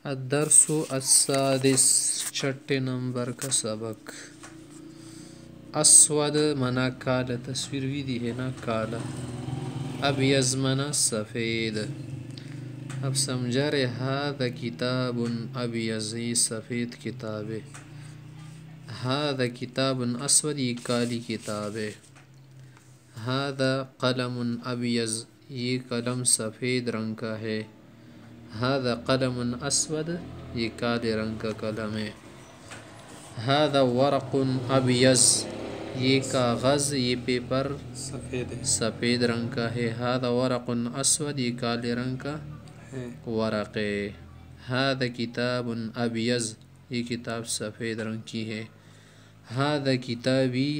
الدرس السادس، چھٹے نمبر کا سبق۔ اسود منا کالا، تصویر بھی دی ہے نا کالا۔ ابیض منا سفید۔ اب سمجھا رہے ھذا کتاب ابیض، یہ سفید کتاب ہے۔ ھذا کتاب اسود، یہ کالی کتاب ہے۔ ھذا قلم ابیض، یہ قلم سفید رنگ کا ہے۔ ھذا قلم اسود، یہ کالے رنگ کا قلم ہے۔ ھذا ورق ابیض، یہ کاغذ، یہ پیپر سفید رنگ کا ہے۔ ھذا ورق اسود، یہ کالے رنگ کا ورق ہے۔ ھذا کتاب ابیض، یہ کتاب سفید رنگ کی ہے۔ ھذا کتابی،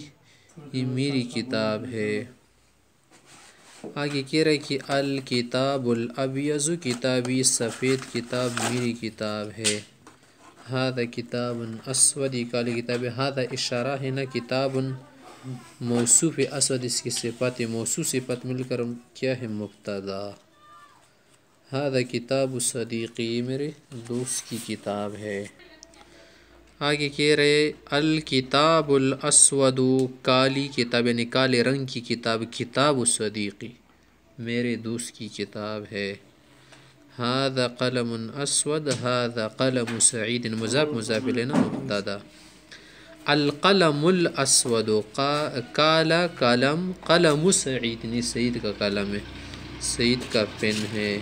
یہ میری کتاب ہے۔ آگے کہہ رہے کہ الکتاب الابیض کتابی، سفید کتاب میری کتاب ہے۔ ھذا کتاب اسود، یہ کالی کتاب ہے۔ ھذا اشارہ ہے نا، کتاب موصوف اسود، اس کی صفت موصوف صفت مل کر کیا ہے؟ مبتدا۔ ھذا کتاب صدیقی، یہ میرے دوست کی کتاب ہے۔ آگے کہہ رہے الکتاب الاسود، کالی کتاب یعنی کالے رنگ کی کتاب، کتاب صدیقی، میرے دوست کی کتاب ہے۔ ھذا قلم اسود، ھذا قلم سعید، مضاف مضاف الیہ نا مبتدا۔ القلم الاسود، کالا قلم، قلم سعید، یہ سعید کا قلم ہے، سعید کا پن ہے۔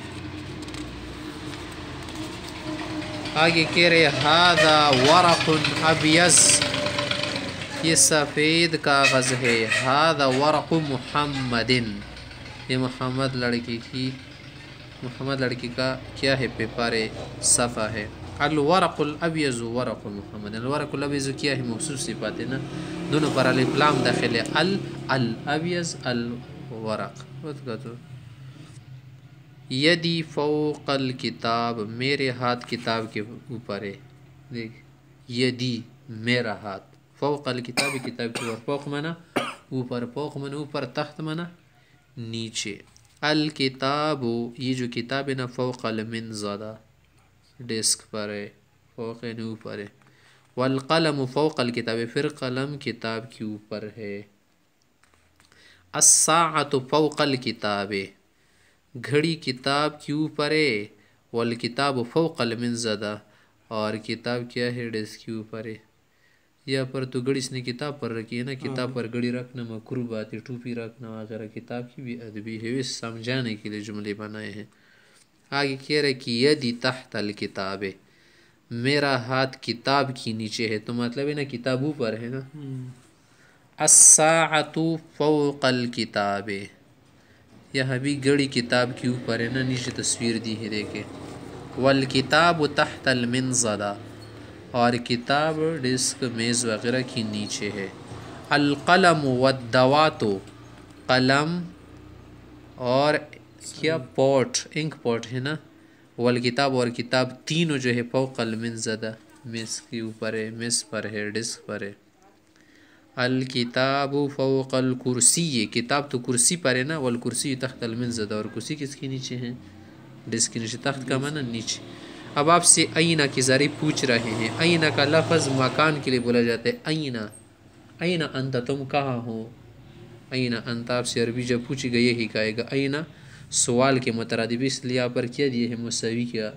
آگے کہہ رہے ھذا ورق ابیض، یہ سفید کاغذ ہے۔ ھذا ورق محمد، یہ محمد لڑکی کی، محمد لڑکی کا کیا ہے؟ پیپر صفحہ ہے۔ الورق الابیض ورق محمد، الورق الابیض کیا ہے؟ موصوف صفت ہے نا، دونوں پر الف لام داخل ہے۔ الابیض الورق۔ یدی فوق الکتاب، میرے ہاتھ کتاب کے اوپر ہے۔ دیکھ، یدی میرا ہاتھ، فوق الکتاب کتاب کے اوپر، فوق منا اوپر، فوق منا اوپر، تحت منا نیچے۔ الکتاب، یہ جو کتاب ہے نا، فوق المنضدہ، ڈیسک پر ہے، فوق یعنی اوپر ہے۔ والقلم فوق الکتاب، پھر قلم کتاب کے اوپر ہے۔ الساعۃ فوق الکتاب، گھڑی کتاب کے اوپر ہے۔ والکتاب فوق المنضدہ، اور کتاب کیا ہے؟ ڈیسک کے اوپر ہے۔ یا پر تو گھڑی اس نے کتاب پر رکھی ہے نا، کتاب پر گھڑی رکھنا مکروہ بات ہے، ٹوپی رکھنا وغیرہ کتاب کی بھی ادبی ہے، اس سمجھانے کے لیے جملے بنائے ہیں۔ آگے کہہ رہے کہ یدی تحت الکتاب، میرا ہاتھ کتاب کی نیچے ہے، تو مطلب ہے نا کتاب اوپر ہے نا۔ الساعۃ فوق الکتاب، یہاں بھی گھڑی کتاب کے اوپر ہے نا، نیچے تصویر دی ہے دیکھیں۔ والکتاب تحت المنضدہ، اور کتاب ڈیسک میز وغیرہ کی نیچے ہے۔ القلم والدوات، قلم اور کیا؟ پوٹ، انک پوٹ ہے نا۔ والکتاب، اور کتاب، تینوں جو ہے فوق المنضدہ، میز کے اوپر ہے، میز پر ہے، ڈیسک پر ہے۔ الکتاب فوق الکرسی، کتاب تو کرسی پر ہے نا، والکرسی تحت المنضدہ، اور کرسی کس کے نیچے ہے؟ ڈیسک کے نیچے، تحت کا معنی نیچے۔ اب آپ سے اینہ کے ذریعے پوچھ رہے ہیں، اینہ کا لفظ مکان کے لیے بولا جاتا ہے۔ اینہ، اینہ انت، تم کہاں ہو؟ اینہ انت، آپ سے عربی جب پوچھے گا یہی کہے گا اینہ، سوال کے مترادف، اس لیے آپ پر کیا دیے ہے؟ مساوی کا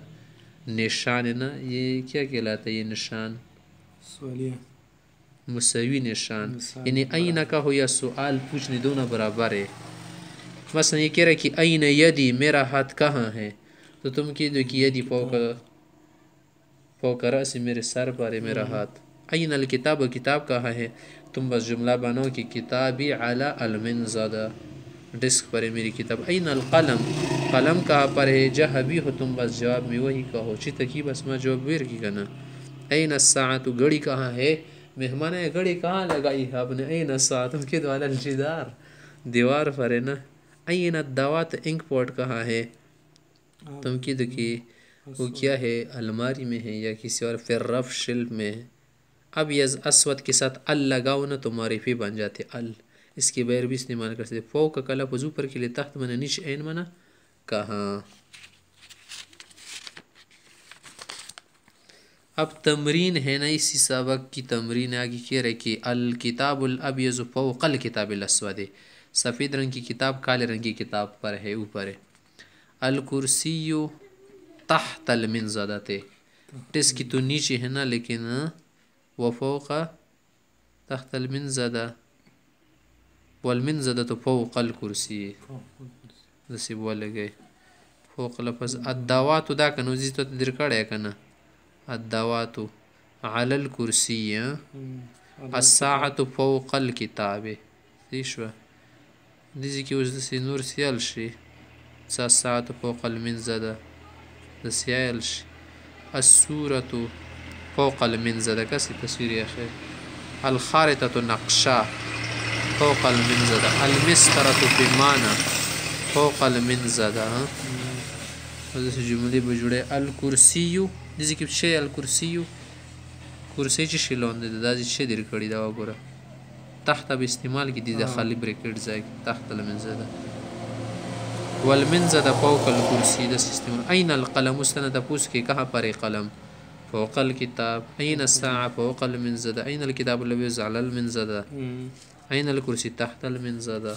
نشان ہے نا، یہ کیا کہلاتا ہے؟ یہ نشان مساوی نشان، یعنی اینہ کا ہو یا سوال پوچھنے، دونوں برابر ہے۔ مثلا یہ کہہ رہا ہے کہ این یدی، میرا ہاتھ کہاں ہے؟ تو تم کہہ دو کہ یدی فوق رأسی، میرے سر پر ہے میرا ہاتھ۔ این الکتاب، کتاب کہاں ہے؟ تم بس جملہ بناؤ کہ کتابی علی المنضدہ، ڈیسک پر ہے میری کتاب۔ این القلم، قلم کہاں پر ہے؟ جہاں بھی ہو تم بس جواب میں وہی کہو، چیتا کی بس میں جواب بھی رکھی گا نا۔ این الساعۃ، گھڑی کہاں ہے؟ مہمان ہے، گھڑی کہاں لگائی ہے آپ نے؟ این الساعۃ، تم کہہ دو علی الجدار، دیوار پر ہے نا۔ این الدوات، انک پوٹ کہاں ہے؟ تم کہہ دو کہ وہ کیا ہے؟ الماری میں ہے، یا کسی اور پھر رف شیلف میں ہے۔ ابیض اسود کے ساتھ ال لگاؤ نا تو معرفی بن جاتے، ال اس کے بغیر بھی استعمال کر سکتے. فوق کا لفظ اوپر کے لیے، تحت مانا نیچے، عین مانا کہاں. اب تمرین ہے نا، اسی سبق کی تمرین آگے کہہ رہے کہ الکتاب الابیض فوق الکتاب الاسود، سفید رنگ کی کتاب کالے رنگ کی کتاب پر ہے، اوپر ہے. الکرسی تحت المنضدۃ، ڈیسک کی تو نیچے ہے نا، لیکن وفوق تحت المنضدہ، والمنضدۃ فوق الکرسی، جیسے بولے گئے فوق لفظ. الدوات دا کنو جی تو در کڑے کنا، الدوات علی الکرسی، الساعة فوق الکتاب. دیشوا دیزی کی وجد سے نور سیال شی، الساعة فوق المنضدہ سیال شی. السورة فوق المنضدہ، کسی تصویر یا خیر. الخارطة نقشہ فوق المنضدہ. المسطرة بمعنى فوق المنضدہ. جیسے جملے بجوڑے. الکرسی دیزی کی شی، الکرسی کرسی چی شیلون دے دا جی چی دیر کری دا وگورا تحت اب استعمال کی دیده خالی بریکٹ زائی تحت المنزده. والمنزده فوق الکرسی دا استعمال. این القلم استند پوس کے کہاں پر قلم؟ فوق الكتاب. این الساعة فوق المنزده. این الكتاب الابیض علی المنزده. این الکرسی تحت المنزده.